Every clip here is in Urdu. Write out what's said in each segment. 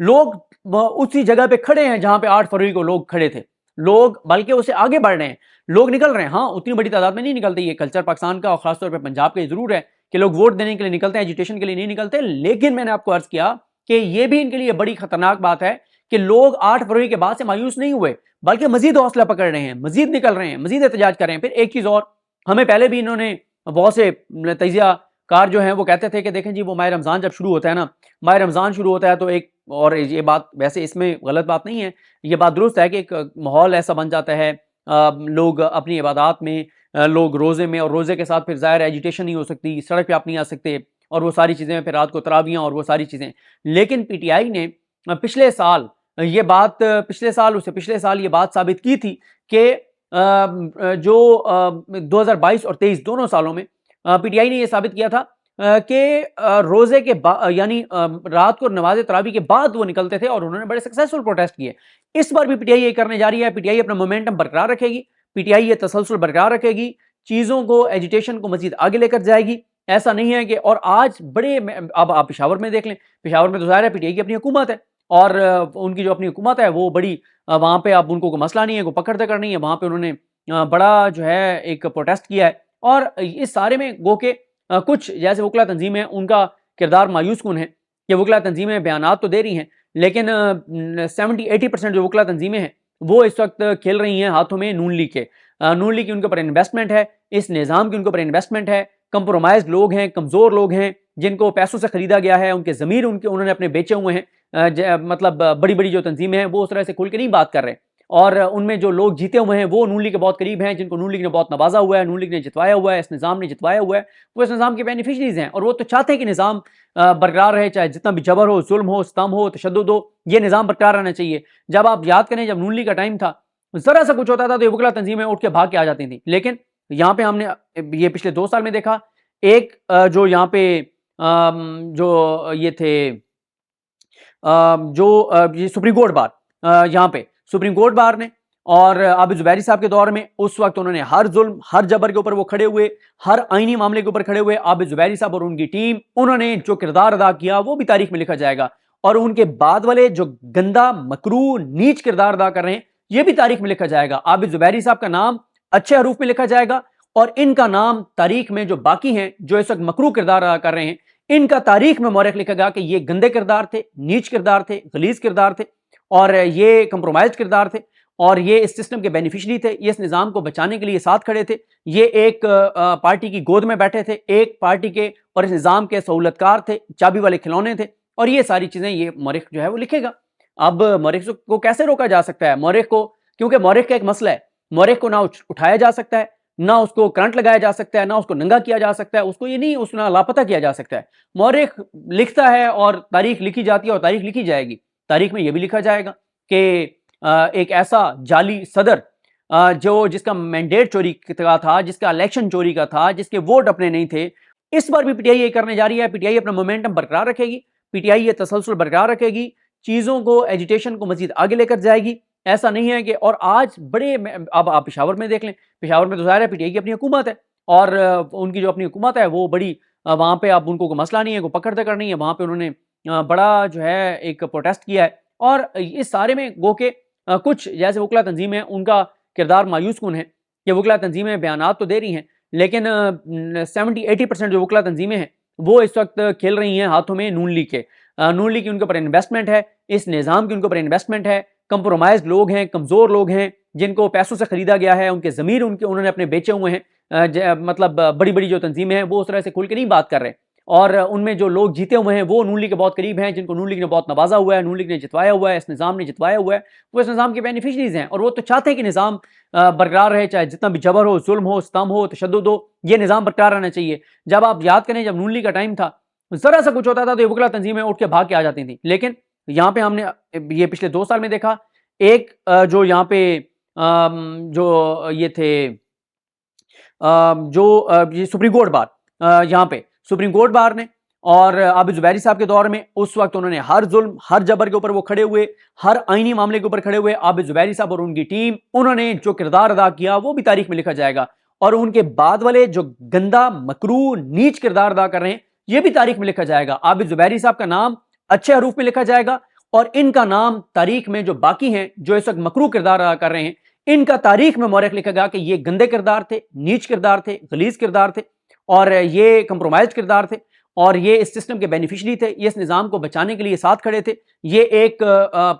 لوگ اسی جگہ پہ کھڑے ہیں جہاں پہ 8 فروری کو لوگ کھڑے تھے، لوگ بلکہ اسے آگے بڑھ رہے ہیں، لوگ نکل رہے ہیں. ہاں اتنی بڑی تعداد میں نہیں نکلتے، یہ کلچر پاکستان کا اور خاص طور پہ پنجاب کا ضرور ہے کہ لوگ ووٹ دینے کے لیے نکلتے ہیں، ایجیٹیشن کے لیے نہیں نکلتے. لیکن میں نے آپ کو عرض کیا کہ یہ بھی ان کے لیے بڑی خطرناک بات ہے کہ لوگ 8 فروری کے بعد سے مایوس نہیں ہوئے، بلکہ مزید حوصلہ پکڑ رہے ہیں، مزید نکل رہے ہیں، مزید احتجاج کر رہے ہیں. پھر ایک چیز اور، ہمیں پہلے بھی انہوں نے بہت سے تجزیہ کار جو ہیں وہ کہتے تھے کہ دیکھیں جی وہ ماہ رمضان جب شروع ہوتا ہے نا، ماہ رمضان شروع ہوتا ہے تو ایک، اور یہ بات ویسے اس میں غلط بات نہیں ہے، یہ بات درست ہے کہ ایک ماحول ایسا بن جاتا ہے، لوگ اپنی عبادات میں، لوگ روزے میں، اور روزے کے ساتھ پھر ظاہر ایجیٹیشن نہیں ہو سکتی، سڑک پہ آپ نہیں آ سکتے، اور وہ ساری چیزیں، پھر رات کو تراویحاں اور وہ ساری چیزیں. لیکن پی ٹی آئی نے پچھلے سال یہ بات، پچھلے سال اسے پچھلے سال یہ بات ثابت کی تھی کہ جو 2022 اور 23 دونوں سالوں میں پی ٹی آئی نے یہ ثابت کیا تھا کہ روزے کے یعنی رات کو نماز تراویح کے بعد وہ نکلتے تھے اور انہوں نے بڑے سکسیسفل پروٹیسٹ کیے. اس بار بھی پی ٹی آئی یہ کرنے جا رہی ہے. پی ٹی آئی اپنا مومنٹم برقرار رکھے گی، پی ٹی آئی یہ تسلسل برقرار رکھے گی، چیزوں کو، ایجیٹیشن کو مزید آگے لے کر جائے گی. ایسا نہیں ہے کہ، اور آج بڑے، اب آپ پشاور میں دیکھ لیں، پشاور میں تو ظاہر ہے پی ٹی آئی کی اپنی حکومت ہے، اور ان کی جو اپنی حکومت ہے وہ بڑی، وہاں پہ اب ان کو کوئی مسئلہ نہیں ہے، کوئی پکڑ دکڑ نہیں ہے، وہاں پہ انہوں نے بڑا جو ہے ایک پروٹیسٹ کیا ہے. اور اس سارے میں گو کہ کچھ جیسے وکلا تنظیمیں، ان کا کردار مایوس کن ہے کہ وکلا تنظیمیں بیانات تو دے رہی ہیں، لیکن 70-80% جو وکلا تنظیمیں ہیں وہ اس وقت کھیل رہی ہیں ہاتھوں میں نون لیگ کے. نون لیگ کی ان کے اوپر انویسٹمنٹ ہے، اس نظام کی ان کے اوپر انویسٹمنٹ ہے. کمپرومائز لوگ ہیں، کمزور لوگ ہیں، جن کو پیسوں سے خریدا گیا ہے، ان کے ضمیر انہوں نے اپنے بیچے ہوئے ہیں. مطلب بڑی بڑی جو تنظیمیں ہیں وہ اس طرح سے کھل کے نہیں بات کر رہے، اور ان میں جو لوگ جیتے ہوئے ہیں وہ نون لیگ کے بہت قریب ہیں، جن کو نون لیگ نے بہت نوازا ہوا ہے، نون لیگ نے جتوایا ہوا ہے، اس نظام نے جتوایا ہوا ہے، وہ اس نظام کے بینیفیشریز ہیں، اور وہ تو چاہتے ہیں کہ نظام برقرار رہے، چاہے جتنا بھی جبر ہو، ظلم ہو، ستم ہو، تشدد ہو، یہ نظام برقرار رہنا چاہیے. جب آپ یاد کریں، جب نون لیگ کا ٹائم تھا، ذرا سا کچھ ہوتا تھا تو یہ وکلا تنظیمیں اٹھ کے بھاگ کے آ جاتی تھیں. لیکن یہاں پہ ہم نے یہ پچھلے 2 سال میں دیکھا، ایک جو یہاں پہ جو یہ تھے جو یہ سپریم کورٹ بار، یہاں پہ سپریم کورٹ بار نے، اور عابد زبیری صاحب کے دور میں اس وقت انہوں نے ہر ظلم، ہر جبر کے اوپر وہ کھڑے ہوئے، ہر آئینی معاملے کے اوپر کھڑے ہوئے. عابد زبیری صاحب اور ان کی ٹیم، انہوں نے جو کردار ادا کیا وہ بھی تاریخ میں لکھا جائے گا، اور ان کے بعد والے جو گندا، مکروہ، نیچ کردار ادا کر رہے ہیں یہ بھی تاریخ میں لکھا جائے گا. عابد زبیری صاحب کا نام اچھے حروف میں لکھا جائے گا، اور ان کا نام تاریخ میں جو باقی ہیں جو اس وقت مکروہ کردار ادا کر رہے ہیں، ان کا تاریخ میں مورخ لکھے گا کہ یہ گندے کردار تھے، نیچ کردار تھے، غلیظ کردار تھے، اور یہ کمپرومائز کردار تھے، اور یہ اس سسٹم کے بینیفیشری تھے، یہ اس نظام کو بچانے کے لیے ساتھ کھڑے تھے، یہ ایک پارٹی کی گود میں بیٹھے تھے، ایک پارٹی کے اور اس نظام کے سہولت کار تھے، چابی والے کھلونے تھے. اور یہ ساری چیزیں یہ مورخ جو ہے وہ لکھے گا. اب مورخ کو کیسے روکا جا سکتا ہے؟ مورخ کو، کیونکہ مورخ کا ایک مسئلہ ہے، مورخ کو نہ اٹھایا جا سکتا ہے، نہ اس کو کرنٹ لگایا جا سکتا ہے، نہ اس کو ننگا کیا جا سکتا ہے، اس کو یہ نہیں، اس کو نہ لاپتہ کیا جا سکتا ہے. مورخ لکھتا ہے اور تاریخ لکھی جاتی ہے، اور تاریخ لکھی جائے گی. تاریخ میں یہ بھی لکھا جائے گا کہ ایک ایسا جعلی صدر جس کا مینڈیٹ چوری کا تھا، جس کا الیکشن چوری کا تھا، جس کے ووٹ اپنے نہیں تھے. اس بار بھی پی ٹی آئی یہ کرنے جا رہی ہے. پی ٹی آئی اپنا مومنٹم برقرار رکھے گی، پی ٹی آئی یہ تسلسل برقرار رکھے گی، چیزوں کو، ایجیٹیشن کو مزید آگے لے کر جائے گی. ایسا نہیں ہے کہ، اور آج بڑے، اب آپ پشاور میں دیکھ لیں، پشاور میں تو ظاہر ہے پی ٹی آئی کی اپنی حکومت ہے، اور ان کی جو اپنی حکومت ہے وہ بڑی، وہاں پہ اب ان کو کوئی مسئلہ نہیں ہے، کوئی پکڑ دکڑ نہیں ہے، وہاں پہ انہوں نے بڑا جو ہے ایک پروٹیسٹ کیا ہے. اور اس سارے میں گو کہ کچھ جیسے وکلا تنظیمیں، ان کا کردار مایوس کن ہے کہ وکلا تنظیمیں بیانات تو دے رہی ہیں، لیکن 70-80% جو وکلا تنظیمیں ہیں وہ اس وقت کھیل رہی ہیں ہاتھوں میں نون لیگ کے. نون لیگ کی ان کے اوپر انویسٹمنٹ ہے، اس نظام کی ان کے اوپر انویسٹمنٹ ہے. کمپرومائز لوگ ہیں، کمزور لوگ ہیں، جن کو پیسوں سے خریدا گیا ہے، ان کے ضمیر انہوں نے اپنے بیچے ہوئے ہیں. مطلب بڑی بڑی جو تنظیمیں ہیں وہ اس طرح سے کھل کے نہیں بات کر رہے، اور ان میں جو لوگ جیتے ہوئے ہیں وہ نون لیگ کے بہت قریب ہیں، جن کو نون لیگ نے بہت نوازا ہوا ہے، نون لیگ نے جتوایا ہوا ہے، اس نظام نے جتوایا ہوا ہے، وہ اس نظام کے بینیفیشریز ہیں، اور وہ تو چاہتے ہیں کہ نظام برقرار رہے، چاہے جتنا بھی جبر ہو، ظلم ہو، ستم ہو، تشدد ہو، یہ نظام برقرار رہنا چاہیے. جب آپ یاد کریں، جب نون لیگ کا ٹائم تھا، ذرا سا کچھ ہوتا تھا تو یہ وکلا تنظیمیں اٹھ کے بھاگ کے آ جاتی تھیں. لیکن یہاں پہ ہم نے یہ پچھلے 2 سال میں دیکھا، ایک جو یہاں پہ جو یہ تھے جو یہ سپریم کورٹ بار، یہاں پہ سپریم کورٹ بار نے، اور عابد زبیری صاحب کے دور میں اس وقت انہوں نے ہر ظلم، ہر جبر کے اوپر وہ کھڑے ہوئے، ہر آئینی معاملے کے اوپر کھڑے ہوئے. عابد زبیری صاحب اور ان کی ٹیم، انہوں نے جو کردار ادا کیا وہ بھی تاریخ میں لکھا جائے گا، اور ان کے بعد والے جو گندا، مکروہ، نیچ کردار ادا کر رہے ہیں یہ بھی تاریخ میں لکھا جائے گا. عابد زبیری صاحب کا نام اچھے حروف میں لکھا جائے گا، اور ان کا نام تاریخ میں جو باقی ہیں جو اس وقت مکروہ کردار ادا کر رہے ہیں، ان کا تاریخ میں مورخ لکھے گا کہ یہ گندے کردار تھے، نیچ کردار تھے، غلیظ کردار تھے، اور یہ کمپرومائز کردار تھے، اور یہ اس سسٹم کے بینیفیشری تھے، یہ اس نظام کو بچانے کے لیے ساتھ کھڑے تھے، یہ ایک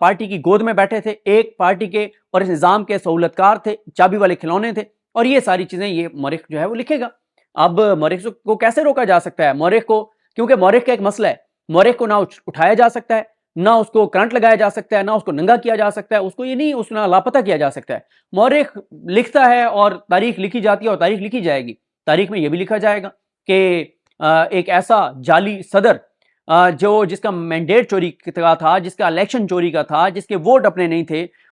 پارٹی کی گود میں بیٹھے تھے، ایک پارٹی کے اور اس نظام کے سہولتکار تھے، چابی والے کھلونے تھے، اور یہ ساری چیزیں یہ مورخ جو ہے وہ لکھے گا۔ اب مورخ کو کیسے روکا جا سکتا ہے؟ مورخ کو، کیونکہ مورخ کا ایک مسئلہ ہے، مورخ کو نہ اٹھایا جا سکتا ہے، نہ اس کو کرنٹ لگایا جا سکتا ہے، نہ اس کو ننگا کیا جا سکتا ہے، اس کو یہ نہیں، اس نہ لاپتہ کیا جا سکتا ہے۔ مورخ لکھتا ہے اور تاریخ لکھی جاتی ہے اور تاریخ لکھی جائے گی۔ تاریخ میں یہ بھی لکھا جائے گا کہ ایک ایسا جعلی صدر جس کا مینڈیٹ چوری کا تھا، جس کا الیکشن چوری کا تھا، جس کے ووٹ اپنے نہیں تھے،